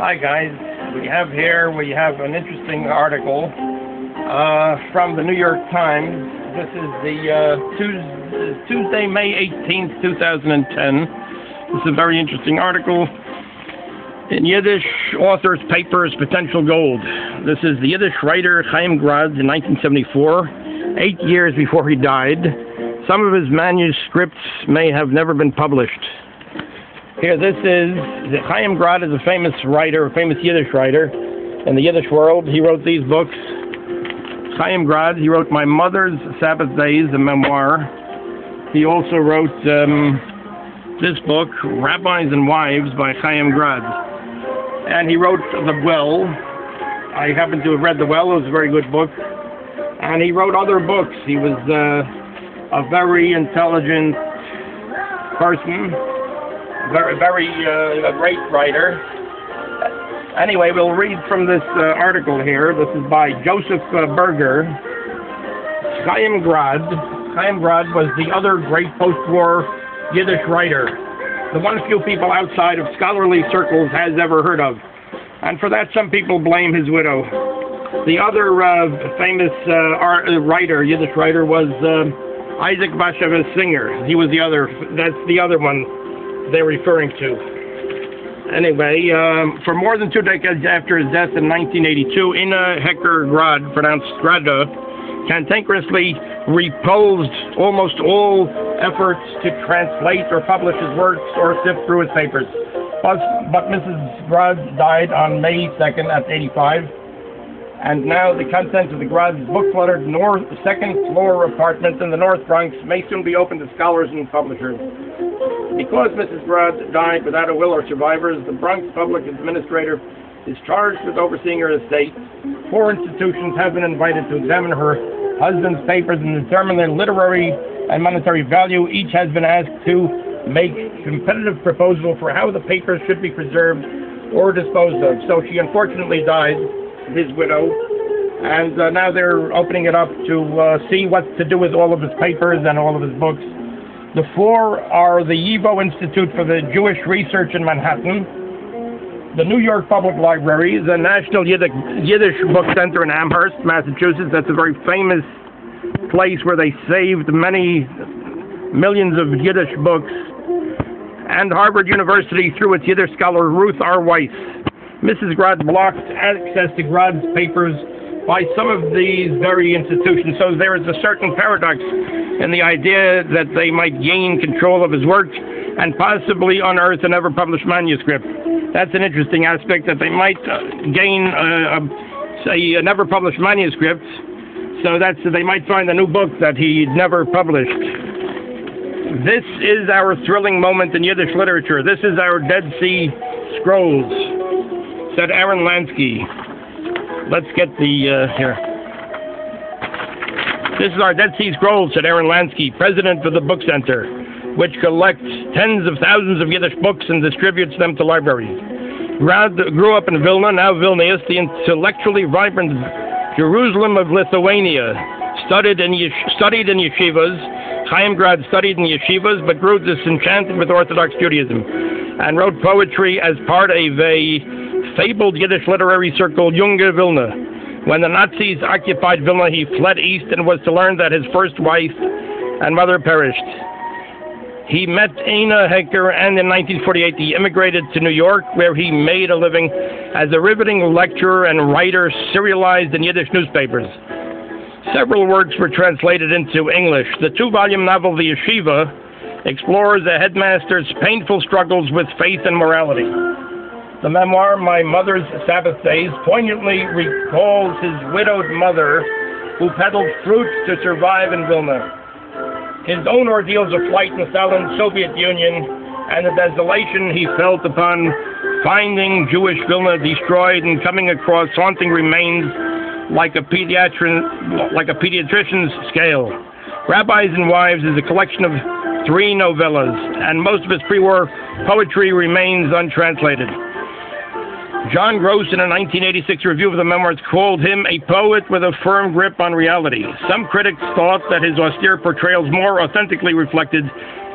Hi guys, we have an interesting article from the New York Times. This is the Tuesday, May 18th, 2010. This is a very interesting article. In Yiddish, author's papers, potential gold. This is the Yiddish writer Chaim Grade in 1974, 8 years before he died. Some of his manuscripts may have never been published. Here, this is Chaim Grade is a famous writer, a famous Yiddish writer in the Yiddish world. He wrote these books. Chaim Grade, he wrote My Mother's Sabbath Days, a memoir. He also wrote this book, Rabbis and Wives, by Chaim Grade. And he wrote The Well. I happen to have read The Well. It was a very good book. And he wrote other books. He was a very intelligent person, a great writer. Anyway, we'll read from this article here. This is by Joseph Berger. Chaim Grade. Chaim Grade was the other great post-war Yiddish writer, the one few people outside of scholarly circles has ever heard of. And for that, some people blame his widow. The other famous Yiddish writer, was Isaac Bashevis Singer. He was that's the other one they're referring to. Anyway, for more than 2 decades after his death in 1982, Ina Hecker Grade, pronounced Grada, cantankerously repulsed almost all efforts to translate or publish his works or sift through his papers. But Mrs. Grade died on May 2nd at 85, and now the contents of the Grade's book-cluttered second-floor apartment in the North Bronx may soon be open to scholars and publishers. Because Mrs. Grade died without a will or survivors, the Bronx Public Administrator is charged with overseeing her estate. 4 institutions have been invited to examine her husband's papers and determine their literary and monetary value. Each has been asked to make competitive proposal for how the papers should be preserved or disposed of. So she unfortunately died, his widow, and now they're opening it up to see what to do with all of his papers and all of his books. The 4 are the YIVO Institute for the Jewish Research in Manhattan, the New York Public Library, the National Yiddish Book Center in Amherst, Massachusetts. That's a very famous place where they saved many millions of Yiddish books, and Harvard University through its Yiddish scholar Ruth R. Weiss. Mrs. Grade blocked access to Grade's papers by some of these very institutions, so there is a certain paradox in the idea that they might gain control of his work and possibly unearth a never-published manuscript. That's an interesting aspect, that they might gain a never-published manuscript, so they might find a new book that he never published. This is our thrilling moment in Yiddish literature. This is our Dead Sea Scrolls, said Aaron Lansky. Let's get here. This is our Dead Sea Scrolls, said Aaron Lansky, president of the Book Center, which collects tens of thousands of Yiddish books and distributes them to libraries. Grade grew up in Vilna, now Vilnius, the intellectually vibrant Jerusalem of Lithuania. Studied in yeshivas. Chaim Grade studied in yeshivas, but grew disenchanted with Orthodox Judaism, and wrote poetry as part of a fabled Yiddish literary circle, Junge Vilna. When the Nazis occupied Vilna, he fled east and was to learn that his first wife and mother perished. He met Ina Hecker, and in 1948 he immigrated to New York, where he made a living as a riveting lecturer and writer serialized in Yiddish newspapers. Several works were translated into English. The 2-volume novel, The Yeshiva, explores a headmaster's painful struggles with faith and morality. The memoir, My Mother's Sabbath Days, poignantly recalls his widowed mother, who peddled fruit to survive in Vilna. His own ordeals of flight in the Soviet Union and the desolation he felt upon finding Jewish Vilna destroyed and coming across haunting remains like a pediatrician's scale. Rabbis and Wives is a collection of 3 novellas, and most of his pre-war poetry remains untranslated. John Gross, in a 1986 review of the memoirs, called him a poet with a firm grip on reality. Some critics thought that his austere portrayals more authentically reflected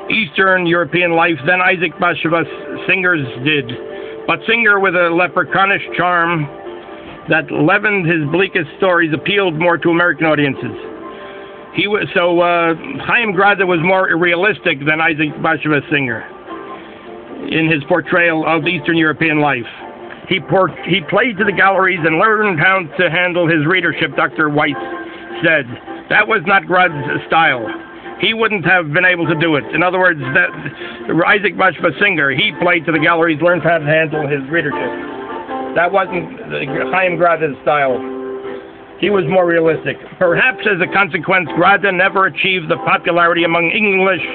Eastern European life than Isaac Bashevis Singer's did. But Singer, with a leprechaunish charm that leavened his bleakest stories, appealed more to American audiences. Chaim Grade was more realistic than Isaac Bashevis Singer in his portrayal of Eastern European life. He played to the galleries and learned how to handle his readership, Dr. Weiss said. That was not Grade's style. He wouldn't have been able to do it. In other words, Isaac Bashevis Singer, he played to the galleries, learned how to handle his readership. That wasn't Chaim Grade's style. He was more realistic. Perhaps as a consequence, Grade never achieved the popularity among English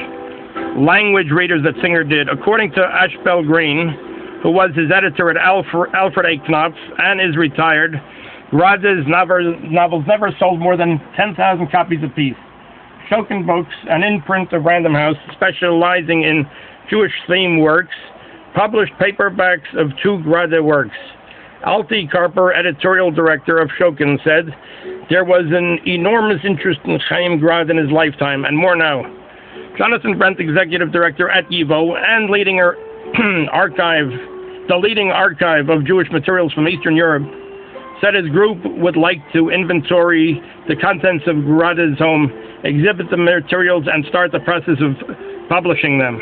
language readers that Singer did. According to Ashbel Green, who was his editor at Alfred A. Knopf and is retired, Grade's novels never sold more than 10,000 copies apiece. Shokin Books, an imprint of Random House specializing in Jewish theme works, published paperbacks of 2 Grade works. Alti Karper, editorial director of Shokin, said, "There was an enormous interest in Chaim Grade in his lifetime, and more now." Jonathan Brent, executive director at YIVO and leading the leading archive of Jewish materials from Eastern Europe, said his group would like to inventory the contents of Grade's home, exhibit the materials, and start the process of publishing them.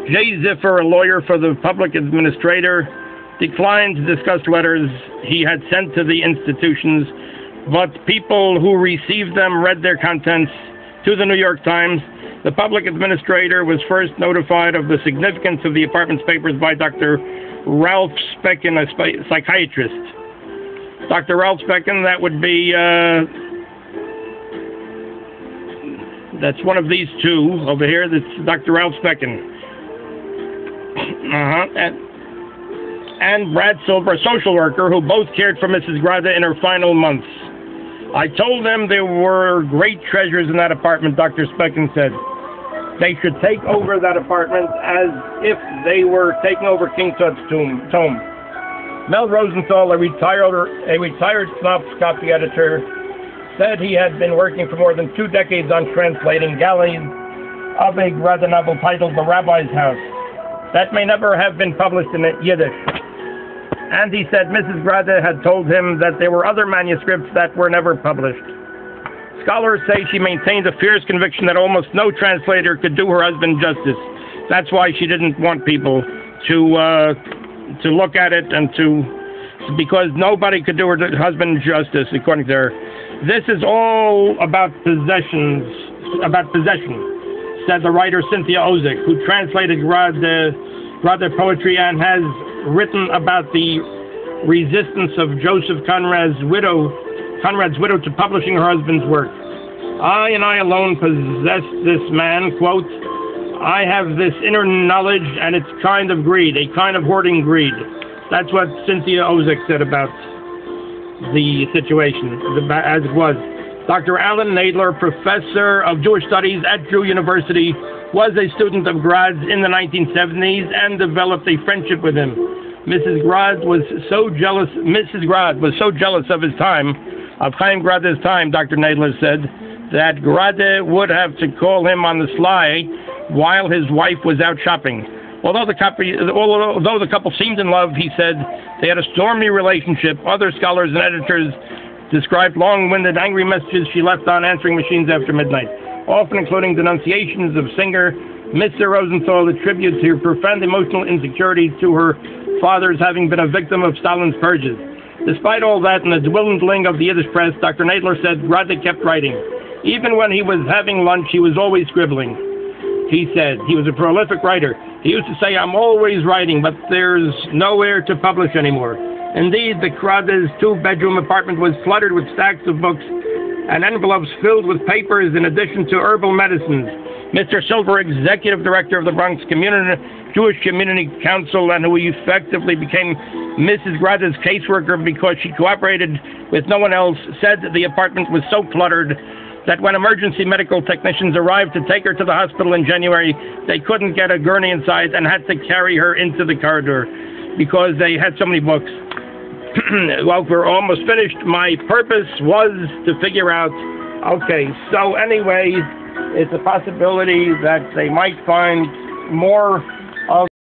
Jay Ziffer, a lawyer for the public administrator, declined to discuss letters he had sent to the institutions, but people who received them read their contents to the New York Times. The public administrator was first notified of the significance of the apartment's papers by Dr. Ralph Specken, a psychiatrist. Dr. Ralph Specken, that would be, that's one of these 2 over here. That's Dr. Ralph Specken. And Brad Silver, a social worker, who both cared for Mrs. Grade in her final months. "I told them there were great treasures in that apartment," Dr. Specken said. "They should take over that apartment as if they were taking over King Tut's tomb." Mel Rosenthal, a retired Knopf copy editor, said he had been working for more than 2 decades on translating galleys of a Grade novel titled The Rabbi's House. That may never have been published in Yiddish. And he said Mrs. Grade had told him that there were other manuscripts that were never published. Scholars say she maintained a fierce conviction that almost no translator could do her husband justice. That's why she didn't want people to look at it because nobody could do her husband justice, according to her. This is all about possession, said the writer Cynthia Ozick, who translated Grade poetry and has written about the resistance of Joseph Conrad's widow to publishing her husband's work. "I and I alone possess this man," quote, "I have this inner knowledge, and it's kind of greed, a kind of hoarding greed." That's what Cynthia Ozick said about the situation as it was. Dr. Alan Nadler, professor of Jewish studies at Drew University, was a student of Grade's in the 1970s and developed a friendship with him. Mrs. Grade was so jealous of his time, of Chaim Grade's time, Dr. Nadler said, that Grade would have to call him on the sly while his wife was out shopping. Although the couple seemed in love, he said, they had a stormy relationship. Other scholars and editors described long-winded, angry messages she left on answering machines after midnight, often including denunciations of Singer. Mr. Rosenthal attributes her profound emotional insecurity to her father's having been a victim of Stalin's purges. Despite all that and the dwindling of the Yiddish press, Dr. Nadler said Grade kept writing. Even when he was having lunch, he was always scribbling. He said he was a prolific writer. He used to say, "I'm always writing, but there's nowhere to publish anymore." Indeed, the Grade's 2-bedroom apartment was cluttered with stacks of books and envelopes filled with papers in addition to herbal medicines. Mr. Silver, executive director of the Bronx Jewish Community Council, and who effectively became Mrs. Grade's caseworker because she cooperated with no one else, said that the apartment was so cluttered that when emergency medical technicians arrived to take her to the hospital in January, they couldn't get a gurney inside and had to carry her into the corridor because they had so many books. Well, we're almost finished. My purpose was to figure out, okay, so anyway, it's a possibility that they might find more